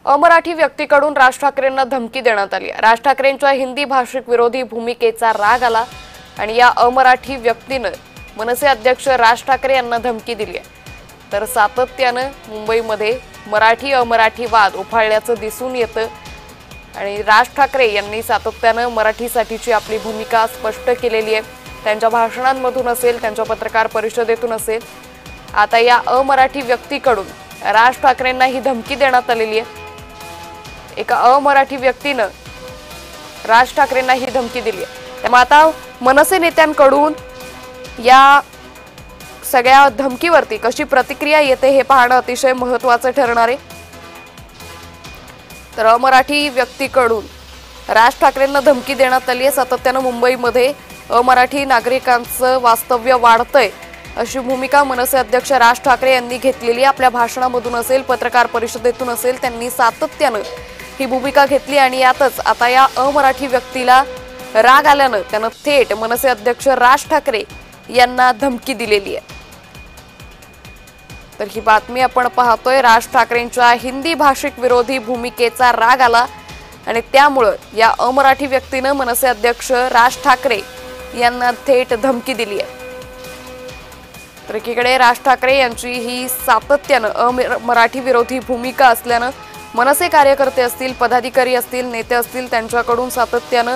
अमराठी व्यक्तीकडून राज ठाकरेंना धमकी देण्यात आली। राज ठाकरेंच्या हिंदी भाषिक विरोधी भूमिकेचा राग आला आणि या अमराठी व्यक्तीने मनसे अध्यक्ष राज ठाकरे यांना धमकी दिली आहे। तर सातत्याने मुंबईमध्ये मराठी अमराठी वाद उफाळल्याचं दिसून येतं आणि राज ठाकरे यांनी सातत्याने मराठीसाठीची आपली भूमिका स्पष्ट केलेली आहे। त्यांच्या भाषणांमधून असेल, त्यांच्या पत्रकार परिषदेतून असेल, आता या अमराठी व्यक्तीकडून राज ठाकरेंना ही धमकी देण्यात आलेली आहे। एका अमराठी व्यक्तीने राज ठाकरेंना ही धमकी दिली आहे। त्यामुळे आता मनसे नेत्यांकडून या सगळ्या धमकीवरती कशी प्रतिक्रिया येते हे पाहणं अतिशय महत्त्वाचं ठरणार आहे। तर अमराठी व्यक्तीकडून राज ठाकरेंना धमकी देण्यात आली आहे। सातत्याने मुंबईमध्ये अमराठी नागरिकांचं वास्तव्य वाढतंय अशी भूमिका मनसे अध्यक्ष राज ठाकरे यांनी घेतलेली आहे। आपल्या भाषणामधून असेल, पत्रकार परिषदेतून असेल, त्यांनी सातत्याने ही भूमिका घेतली आणि यातच आता या अमराठी व्यक्तीला राग आल्यानं त्यानं थेट मनसे अध्यक्ष राज ठाकरे यांना धमकी दिलेली आहे। तर ही बातमी आपण पाहतोय। राज ठाकरेंच्या हिंदी भाषिक विरोधी भूमिकेचा राग आला आणि त्यामुळे या अमराठी व्यक्तीने मनसे अध्यक्ष राज ठाकरे यांना थेट धमकी दिली आहे। तर एकीकडे राज ठाकरे यांची ही सातत्याने मराठी विरोधी भूमिका असल्यानं मनसे कार्यकर्ते असतील, पदाधिकारी असतील, नेते असतील, त्यांच्याकडून सातत्याने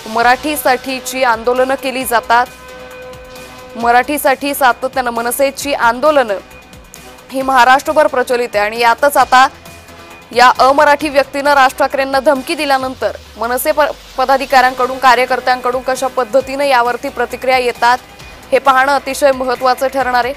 मराठीसाठीची आंदोलनं केली जातात। मराठीसाठी सातत्याने मनसेची आंदोलनं ही महाराष्ट्रभर प्रचलित आहे आणि यातच आता या अमराठी व्यक्तीने राज ठाकरेंना धमकी दिल्यानंतर मनसे पदाधिकाऱ्यांकडून, कार्यकर्त्यांकडून कशा पद्धतीने यावरती प्रतिक्रिया येतात हे पाहणं अतिशय महत्त्वाचं ठरणार आहे।